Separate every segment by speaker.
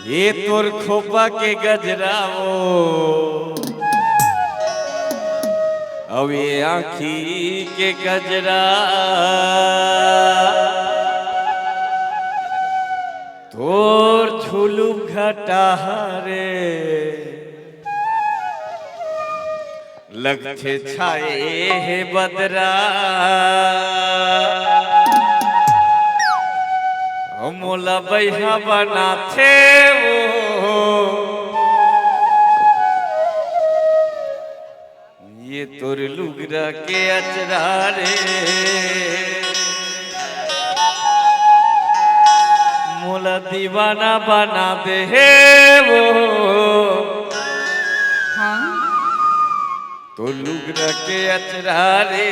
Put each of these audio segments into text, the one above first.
Speaker 1: ये तोर खोपा के गजराओ अब ये आँखी के गजरा तोर झुलू घटा रे लगछे छाए हे बदरा मोला बैहा बनाथे वो ये तोर लुगरा के अचरा रे मोला दीवाना बना दे हे वो
Speaker 2: हाँ
Speaker 1: तो लुगरा के अचरा रे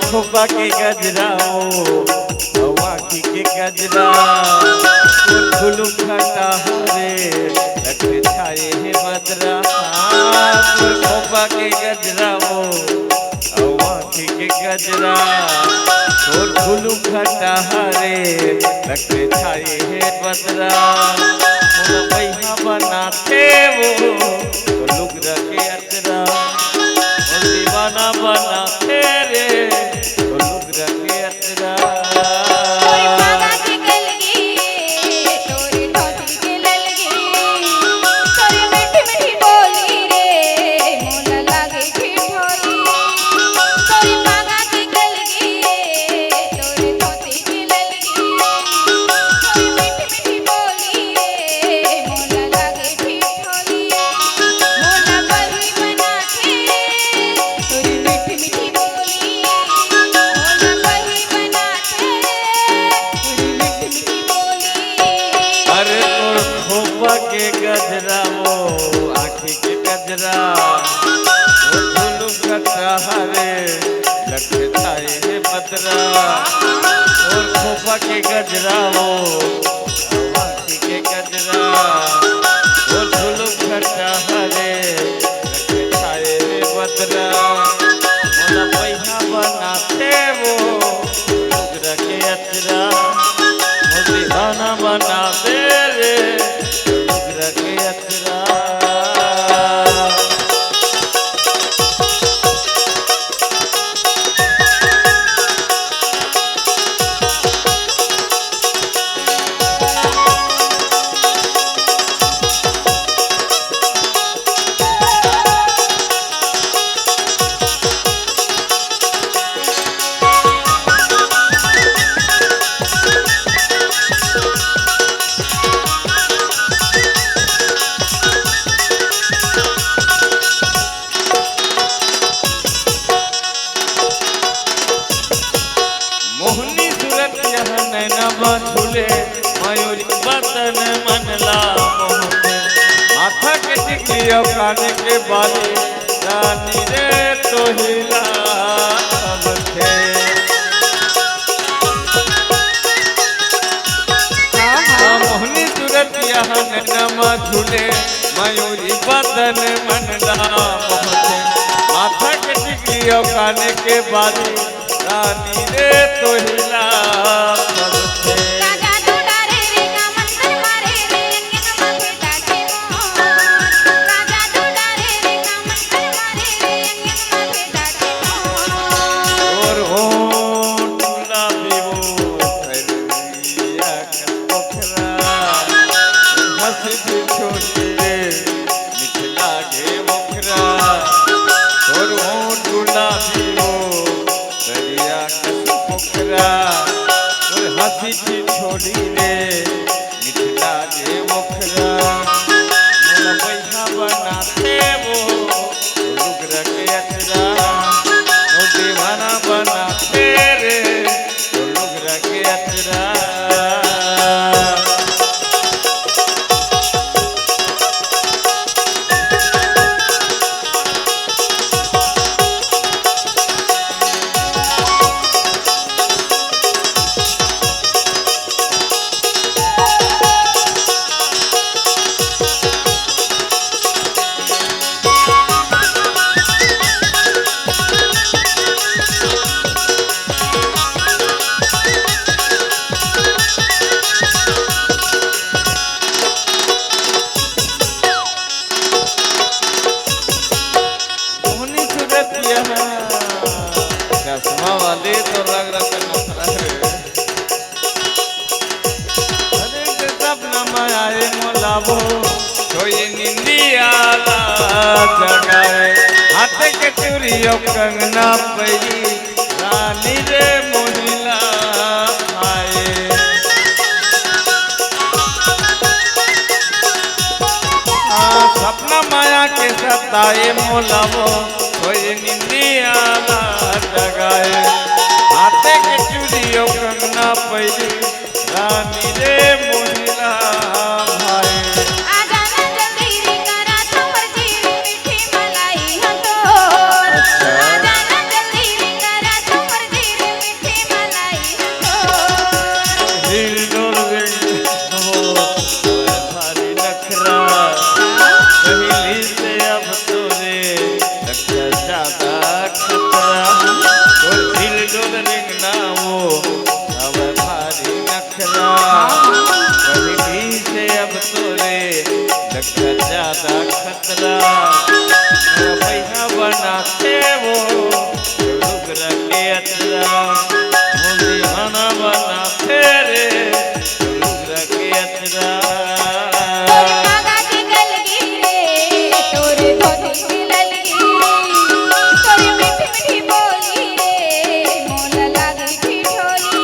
Speaker 1: खोपा के गजराओ आँखी के गजरा फूल खटा रे लगे छाए हे बदरा खोपा के गजराओ आँखी के गजरा फूल खटा रे लगे छाए हे बदरा बैहा बनाते वो लुगरा के अचरा दीवाना बनाते रे के गजरा वो आँखी के गजरा वो झुलू घटा रे लगे छाए हे बदरा और खोपा के गजरा वो आँखी के गजरा वो झुलू घटा रे लगे छाए हे बदरा मोला बैहा बनाते वो लुगरा के अचरा मोदी दाना बनाते रे मोहनी सूरत यह नैना झूले मयूरी बदन मनला मोहते माथा के टिकली और कान के बाली रानी रे तो हिला थे मोहनी सूरत यह नैना झूले मयूरी बदन मनला मोहते माथा के टिकली और कान के बाली रानी रे तो हिला
Speaker 2: राजा दूड़ा रे रे का मंत्र मारे रे अंगन माथे डाके मोर राजा दूड़ा रे रे का मंत्र मारे रे अंगन माथे डाके
Speaker 1: मोर और दूल्हा भी वो करिया का पोखरा हंसी छोड़ी रे निकला गे मोखरा और दूल्हा भी वो करिया पोखरा और हंसी छोड़ी रे निकला गे मोखरा मोला बैहा बनाते वो लुगरा के अचरा दीवाना बनाते रे लुगरा के अचरा मोलावो कोई निंदिया जगाए हाथ के चूड़ियों कंगना पई रानी रे मोहिला आए सपना माया के सताए मोलावो कोई निंदिया जगाए हाथ के चूड़ियों कंगना पई रानी रे मोहिला भाई
Speaker 2: आजा ना जल्दी रे करा तुमर जीवी मीठी मलाई हतोर आजा ना जल्दी रे करा तुमर जीवी मीठी मलाई हतोर
Speaker 1: दिल डोल गई हो भारी नखरा पहली से अब तोरे रक्षा ज्यादा खतरा और दिल डोल रिंगना वो अब भारी नखरा पहली से अब तोरे रक्षा ज्यादा खतरा भैया बनाते वो लुगरा के अतरा मुझे खाना बनाते रे लुगरा के अतरा
Speaker 2: तोरे मागा के गलगी रे तोरे धोती की ललगी तोरे मीठी मीठी बोली रे मोला लागी ठिठोली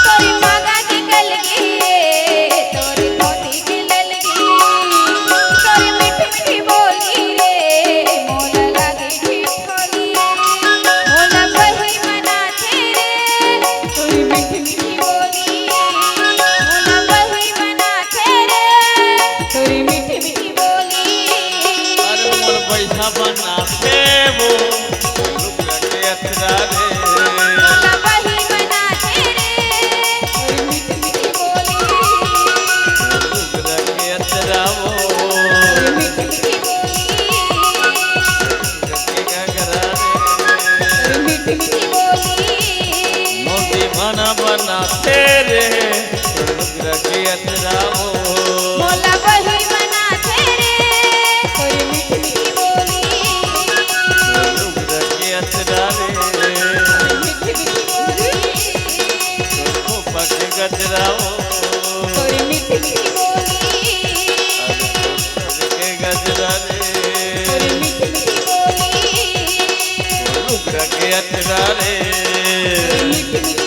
Speaker 2: तोरे मागा के गलगी रे तोरे धोती की ललगी तोरे मीठी मीठी बोली रे मोला लागी ठिठोली मोला बही मना तेरे तोरी मीठी मीठी बोली मोला बही मना तेरे तोरी मीठी मीठी बोली
Speaker 1: अरे मोर पैसा बनाते वो लुगरा के अतरा रे
Speaker 2: मोला बही मना तेरे तोरी मीठी मीठी बोली
Speaker 1: लुगरा के अतरा वो
Speaker 2: तोरी मीठी मीठी बोली
Speaker 1: के गगरा रे
Speaker 2: तोरी मीठी मीठी बोली
Speaker 1: मोती खाना बनाते रे लुगरा के अतरा वो
Speaker 2: मोला बही मना तेरे तोरी मीठी मीठी बोली
Speaker 1: लुगरा के अतरा रे
Speaker 2: मीठी मीठी बोली
Speaker 1: खोपा के गजरा वो
Speaker 2: तोरी मीठी मीठी बोली
Speaker 1: के गजरा रे
Speaker 2: तोरी मीठी मीठी बोली
Speaker 1: लुगरा के अतरा रे
Speaker 2: मीठी मीठी